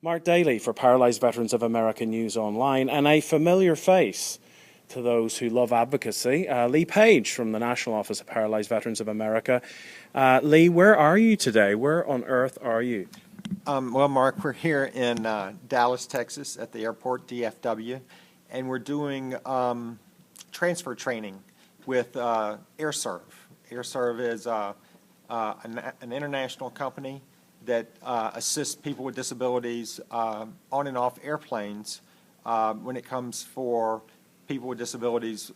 Mark Daly for Paralyzed Veterans of America News Online, and a familiar face to those who love advocacy, Lee Page from the National Office of Paralyzed Veterans of America. Lee, where are you today? Where on earth are you? Well, Mark, we're here in Dallas, Texas at the airport, DFW, and we're doing transfer training with AirServe. AirServe is an international company that assists people with disabilities on and off airplanes when it comes for people with disabilities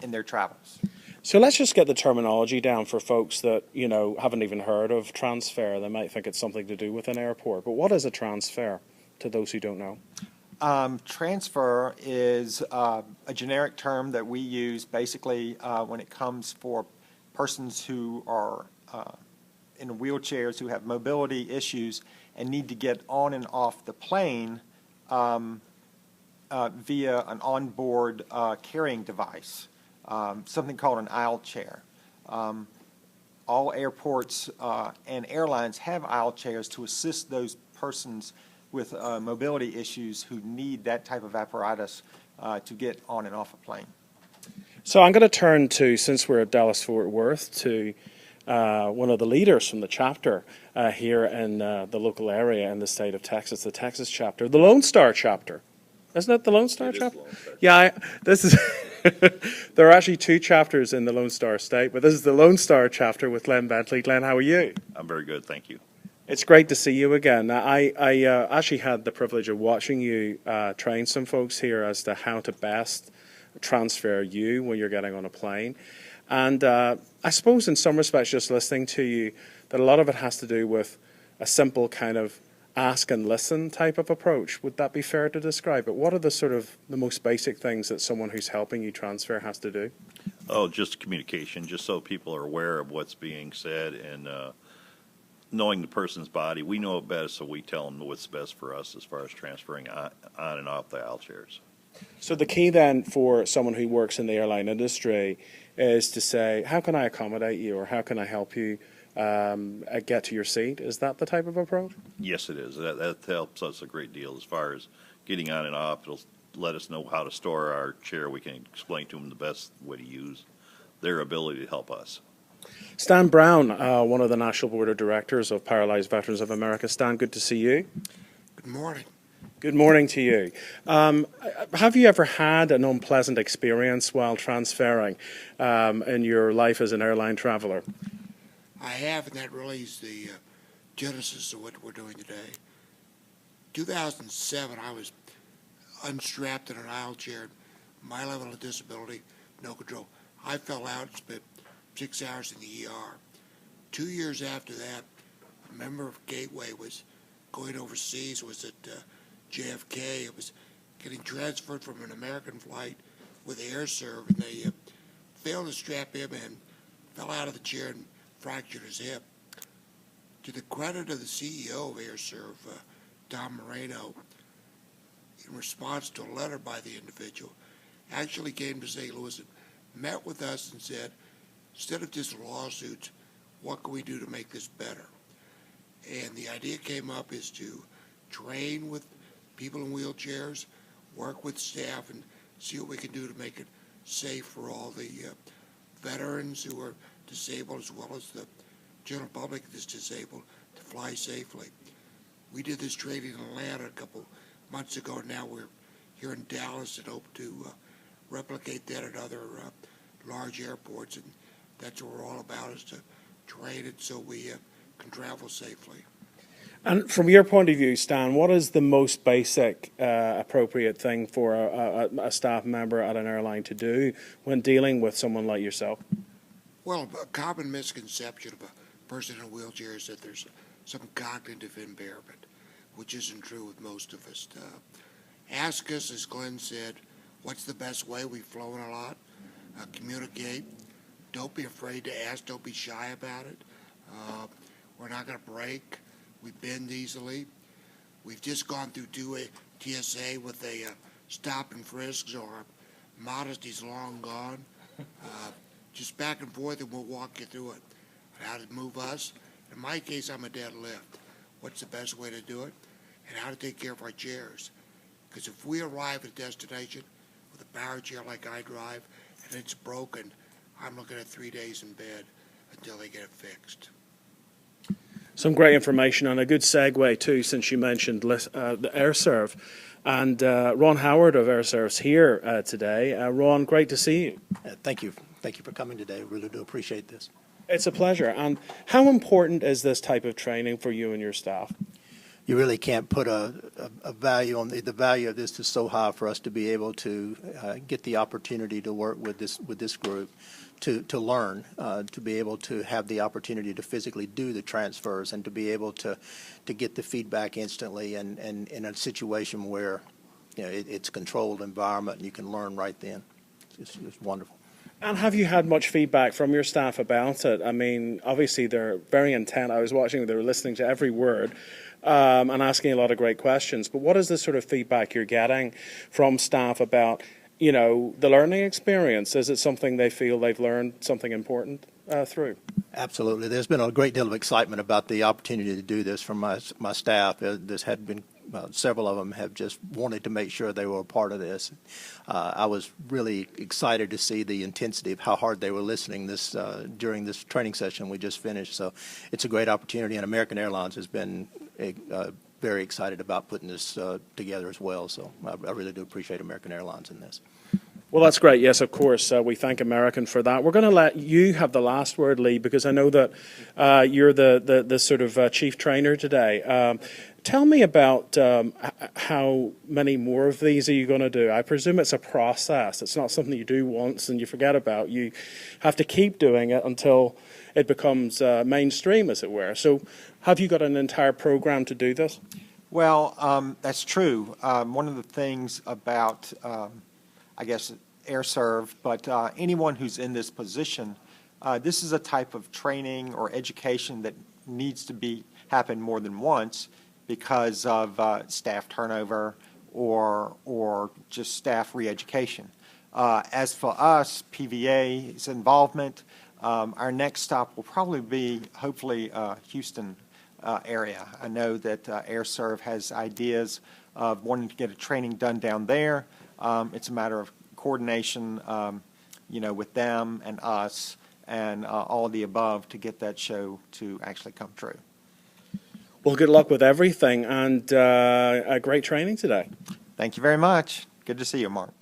in their travels. So let's just get the terminology down for folks that, haven't even heard of transfer. They might think it's something to do with an airport. But what is a transfer to those who don't know? Transfer is a generic term that we use basically when it comes for persons who are in wheelchairs, who have mobility issues and need to get on and off the plane via an onboard carrying device, something called an aisle chair. All airports and airlines have aisle chairs to assist those persons with mobility issues who need that type of apparatus to get on and off a plane. So I'm going to turn to, since we're at Dallas-Fort Worth, to one of the leaders from the chapter here in the local area in the state of Texas, the Texas chapter, the Lone Star chapter. Isn't it the Lone Star chapter? Yeah, this is. There are actually two chapters in the Lone Star State, but this is the Lone Star chapter with Glenn Bentley. Glenn, how are you? I'm very good, thank you. It's great to see you again. I actually had the privilege of watching you train some folks here as to how to best transfer you when you're getting on a plane. And I suppose in some respects, just listening to you, that a lot of it has to do with a simple kind of ask and listen type of approach. Would that be fair to describe it? What are the most basic things that someone who's helping you transfer has to do? Oh, just communication, just so people are aware of what's being said and knowing the person's body. We know it best, so we tell them what's best for us as far as transferring on and off the aisle chairs. So the key then for someone who works in the airline industry is to say, how can I accommodate you, or how can I help you get to your seat? Is that the type of approach? Yes, it is. That helps us a great deal as far as getting on and off. It'll let us know how to store our chair. We can explain to them the best way to use their ability to help us. Stan Brown, one of the National Board of Directors of Paralyzed Veterans of America. Stan, good to see you. Good morning. Good morning to you. Have you ever had an unpleasant experience while transferring in your life as an airline traveler? I have, and that really is the genesis of what we're doing today. 2007, I was unstrapped in an aisle chair. My level of disability, no control. I fell out and spent 6 hours in the ER. 2 years after that, a member of Gateway was going overseas, was at JFK. It was getting transferred from an American flight with AirServe, and they failed to strap him in, fell out of the chair and fractured his hip. To the credit of the CEO of AirServe, Tom Moreno, in response to a letter by the individual, actually came to St. Louis and met with us and said, instead of just lawsuits, what can we do to make this better? And the idea came up is to train with people in wheelchairs, work with staff, and see what we can do to make it safe for all the veterans who are disabled, as well as the general public that's disabled, to fly safely. We did this training in Atlanta a couple months ago, and now we're here in Dallas and hope to replicate that at other large airports. And that's what we're all about, is to train it so we can travel safely. And from your point of view, Stan, what is the most basic appropriate thing for a staff member at an airline to do when dealing with someone like yourself? Well, a common misconception of a person in a wheelchair is that there's some cognitive impairment, which isn't true with most of us. Ask us, as Glenn said, what's the best way? We've flown a lot. Communicate. Don't be afraid to ask. Don't be shy about it. We're not going to break. We bend easily. We've just gone through 2 TSA with a stop and frisk, so our modesty's long gone. Just back and forth, and we'll walk you through it. How to move us. In my case, I'm a deadlift. What's the best way to do it? and how to take care of our chairs. Because if we arrive at a destination with a power chair like I drive and it's broken, I'm looking at 3 days in bed until they get it fixed. Some great information and a good segue too, since you mentioned the AirServe. And Ron Howard of AirServe's here today. Ron, great to see you. Thank you. Thank you for coming today. Really do appreciate this. It's a pleasure. And how important is this type of training for you and your staff? You really can't put a value on the value of this is so high for us to be able to get the opportunity to work with this group, to learn, to be able to have the opportunity to physically do the transfers and to be able to get the feedback instantly and in a situation where it's a controlled environment and you can learn right then. It's wonderful. And have you had much feedback from your staff about it? I mean, obviously they're very intent. I was watching, they were listening to every word and asking a lot of great questions. But what is the sort of feedback you're getting from staff about, the learning experience? Is it something they feel they've learned something important through? Absolutely. There's been a great deal of excitement about the opportunity to do this from my staff. There's had been several of them have just wanted to make sure they were a part of this. I was really excited to see the intensity of how hard they were listening during this training session we just finished. So it's a great opportunity, and American Airlines has been very excited about putting this together as well. So I really do appreciate American Airlines in this. Well, that's great. Yes, of course. We thank American for that. We're going to let you have the last word, Lee, because I know that you're the sort of chief trainer today. Tell me about how many more of these are you going to do? I presume it's a process. It's not something you do once and you forget about. You have to keep doing it until it becomes mainstream, as it were. So have you got an entire program to do this? Well, that's true. One of the things about, I guess, AirServe, but anyone who's in this position, this is a type of training or education that needs to happen more than once because of staff turnover or just staff re-education. As for us, PVA's involvement, our next stop will probably be, hopefully, Houston area. I know that AirServe has ideas of wanting to get a training done down there. It's a matter of coordination, with them and us and all of the above to get that show to actually come true. Well, good luck with everything and a great training today. Thank you very much. Good to see you, Mark.